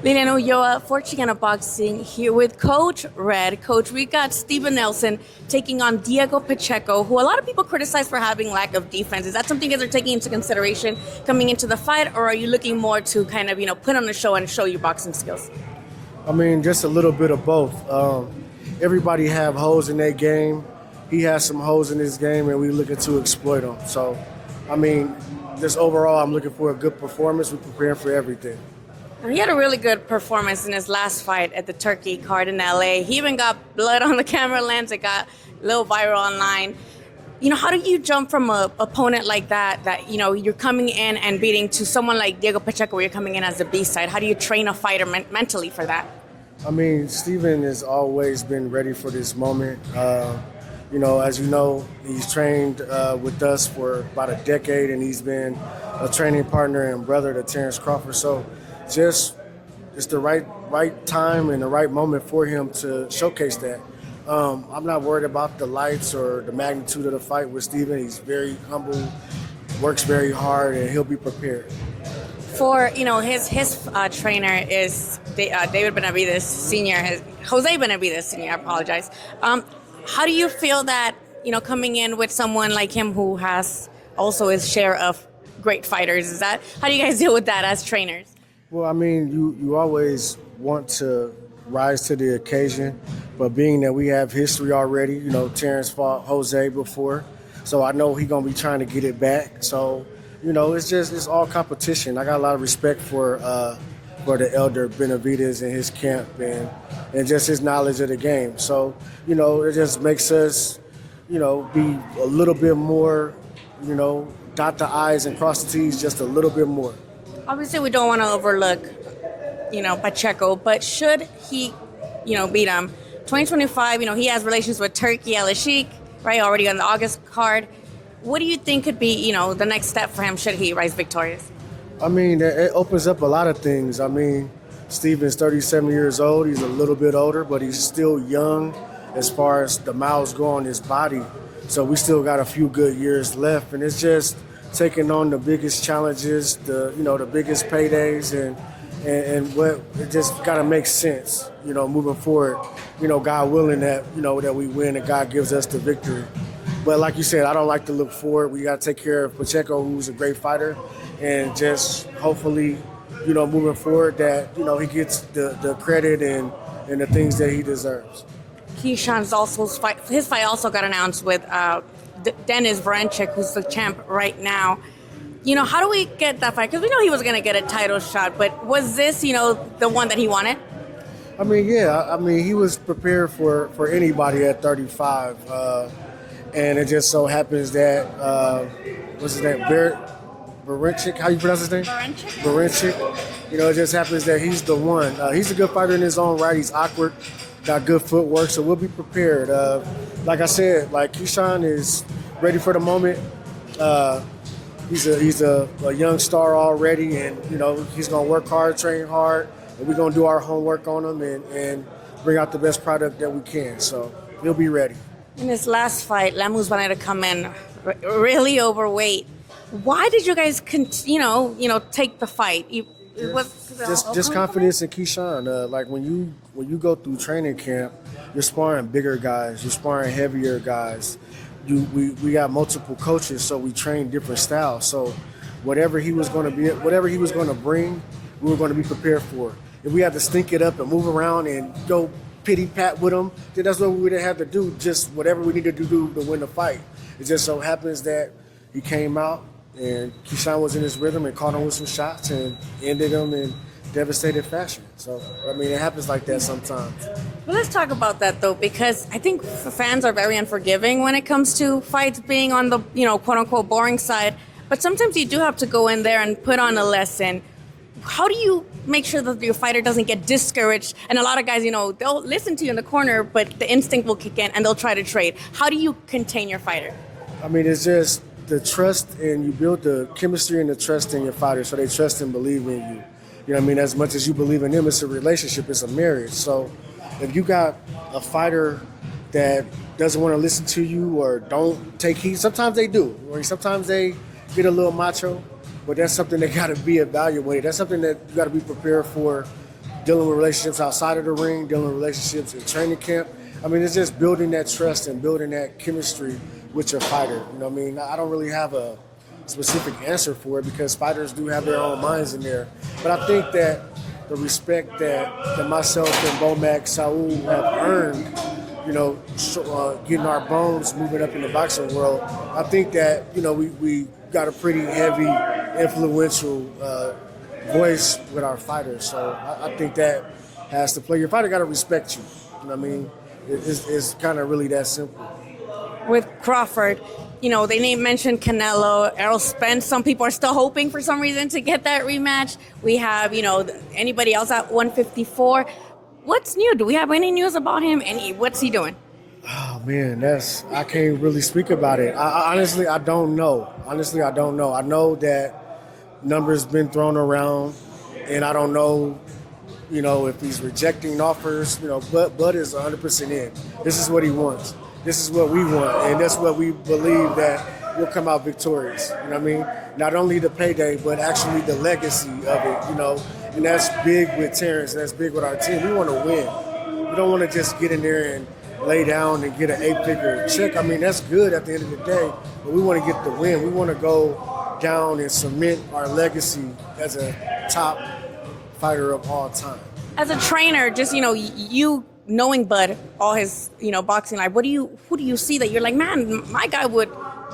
LilyUlloa for Xicana Boxing here with Coach Red. Coach, we got Steven Nelson taking on Diego Pacheco, who a lot of people criticize for having lack of defense. Is that something you guys are taking into consideration coming into the fight, or are you looking more to kind of, put on a show and show your boxing skills? I mean, just a little bit of both. Everybody have holes in their game. He has some holes in his game, and we're looking to exploit them. So, I mean, just overall, I'm looking for a good performance. We're preparing for everything. And he had a really good performance in his last fight at the Turkey card in LA. He even got blood on the camera lens. It got a little viral online. How do you jump from an opponent like that you're coming in and beating, to someone like Diego Pacheco where you're coming in as the B-side? How do you train a fighter mentally for that? I mean, Steven has always been ready for this moment. As you know, he's trained with us for about a decade, and he's been a training partner and brother to Terrence Crawford. So it's the right time and the right moment for him to showcase that. I'm not worried about the lights or the magnitude of the fight with Steven. He's very humble, works very hard, and he'll be prepared. For his trainer is David Benavides Sr. Jose Benavides Sr. I apologize. How do you feel that coming in with someone like him who has also his share of great fighters? How do you guys deal with that as trainers? Well, I mean, you always want to rise to the occasion, but being that we have history already, Terrence fought Jose before, so I know he's gonna be trying to get it back. So, it's all competition. I got a lot of respect for the elder Benavides and his camp and just his knowledge of the game. So, it just makes us, be a little bit more, dot the I's and cross the T's just a little bit more. Obviously, we don't want to overlook, Pacheco, but should he, beat him, 2025, he has relations with Turkey, El Sheikh, right, already on the August card. What do you think could be, the next step for him should he rise victorious? I mean, it opens up a lot of things. I mean, Steven's 37 years old. He's a little bit older, but he's still young as far as the miles go on his body. So we still got a few good years left, and it's just taking on the biggest challenges, the biggest paydays, and what it just gotta make sense, moving forward. God willing that that we win and God gives us the victory. But like you said, I don't like to look forward. We gotta take care of Pacheco, who's a great fighter, and just hopefully, moving forward that he gets the credit and the things that he deserves. Keyshawn's his fight also got announced with Dennis Vranchik, who's the champ right now. How do we get that fight? Because we know he was going to get a title shot, but was this, the one that he wanted? I mean, yeah. I mean, he was prepared for anybody at 35. And it just so happens that, what's his name? Vranchik, how you pronounce his name? Vranchik. It just happens that he's the one. He's a good fighter in his own right. He's awkward, got good footwork, so we'll be prepared. Like I said, Keyshawn is ready for the moment. He's a young star already, and he's gonna work hard, train hard, and we're gonna do our homework on him and bring out the best product that we can. So he'll be ready. In his last fight, Lemus wanted to come in really overweight. Why did you guys, take the fight? Just confidence in Keyshawn. Like when you go through training camp, you're sparring bigger guys, you're sparring heavier guys. We got multiple coaches, so we train different styles. So whatever he was going to bring, we were going to be prepared for. If we had to stink it up and move around and go pity pat with him, then that's what we would have to do. Just whatever we needed to do to win the fight. It just so happens that he came out and Keyshawn was in his rhythm and caught him with some shots and ended him in devastated fashion. So, I mean, it happens like that sometimes. Well, let's talk about that, though, because I think fans are very unforgiving when it comes to fights being on the, quote-unquote boring side. But sometimes you do have to go in there and put on a lesson. How do you make sure that your fighter doesn't get discouraged? And a lot of guys, they'll listen to you in the corner, but the instinct will kick in and they'll try to trade. How do you contain your fighter? I mean, it's just the trust, and you build the chemistry and the trust in your fighter so they trust and believe in you. As much as you believe in them, it's a relationship, it's a marriage. So if you got a fighter that doesn't want to listen to you or don't take heed, sometimes they do, or sometimes they get a little macho, but that's something that got to be evaluated. That's something that you got to be prepared for dealing with relationships outside of the ring, dealing with relationships in training camp. I mean, it's just building that trust and building that chemistry with your fighter. You know what I mean? I don't really have a specific answer for it because fighters do have their own minds in there. But I think that the respect that myself and Bomac, Saul have earned, you know, getting our bones moving up in the boxing world, I think that, you know, we got a pretty heavy, influential voice with our fighters. So I think that has to play. Your fighter got to respect you. You know what I mean? It's kind of really that simple. With Crawford, you know, they mentioned Canelo, Errol Spence. Some people are still hoping for some reason to get that rematch. We have, you know, anybody else at 154. What's new? Do we have any news about him? What's he doing? Oh man, I can't really speak about it. Honestly, I don't know. I know that numbers been thrown around, and I don't know, you know, if he's rejecting offers. You know, Bud is 100% in. This is what he wants. This is what we want, and that's what we believe that we'll come out victorious. You know what I mean? Not only the payday, but actually the legacy of it. You know, and that's big with Terrence. That's big with our team. We want to win. We don't want to just get in there and lay down and get an 8-figure check. I mean, that's good at the end of the day, but we want to get the win. We want to go down and cement our legacy as a top fighter of all time. As a trainer, just, you know, you knowing Bud all his, you know, boxing life, who do you see that you're like, man, my guy would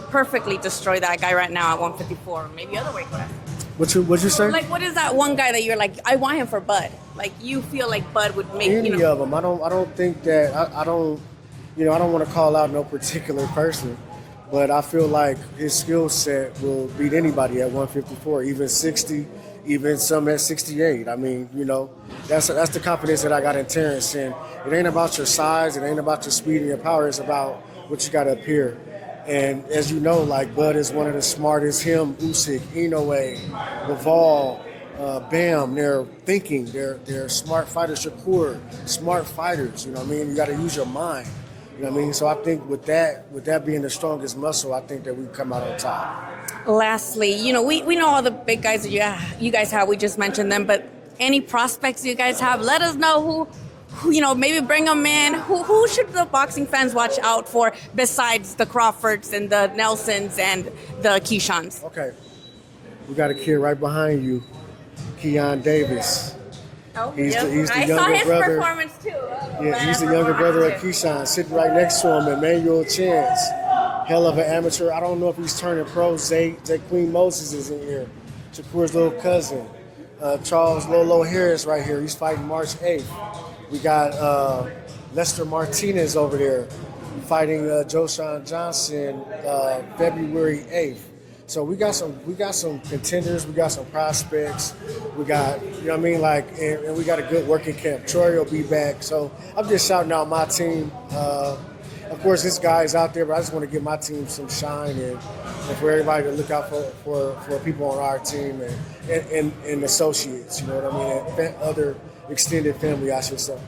perfectly destroy that guy right now at 154, maybe other weight class? What'd you say? Like, what is that one guy that you're like, I want him for Bud? Like, you feel like Bud would make any of them. I don't think that I don't want to call out no particular person, but I feel like his skill set will beat anybody at 154, even 60, even some at 68. I mean, you know, that's the confidence that I got in Terrence. And it ain't about your size, it ain't about your speed and your power. It's about what you got up here. And as you know, like, Bud is one of the smartest. Him, Usyk, Inoue, Laval, Bam. They're thinking. They're smart fighters. Shakur, smart fighters. You know what I mean? You got to use your mind. You know what I mean? So I think with that being the strongest muscle, I think that we come out on top. Lastly, you know, we know all the big guys that you guys have. We just mentioned them, but any prospects you guys have, let us know who you know, maybe bring them in. Who should the boxing fans watch out for besides the Crawfords and the Nelsons and the Keyshawns? Okay. We got a kid right behind you, Keyshawn Davis. Oh, he's the I younger saw his brother. Performance too. Yeah, he's the younger brother of Keyshawn, sitting right next to him, Emmanuel Chance. Hell of an amateur. I don't know if he's turning pro. Zay Queen Moses is in here. Shakur's little cousin. Charles Lolo Harris right here. He's fighting March 8th. We got Lester Martinez over there fighting Joshawn Johnson February 8th. So we got some contenders, we got some prospects, we got, you know what I mean, like, and we got a good working camp. Troy will be back. So I'm just shouting out my team. Of course, this guy is out there, but I just want to give my team some shine and for everybody to look out for people on our team and associates, you know what I mean, and other extended family, I should say.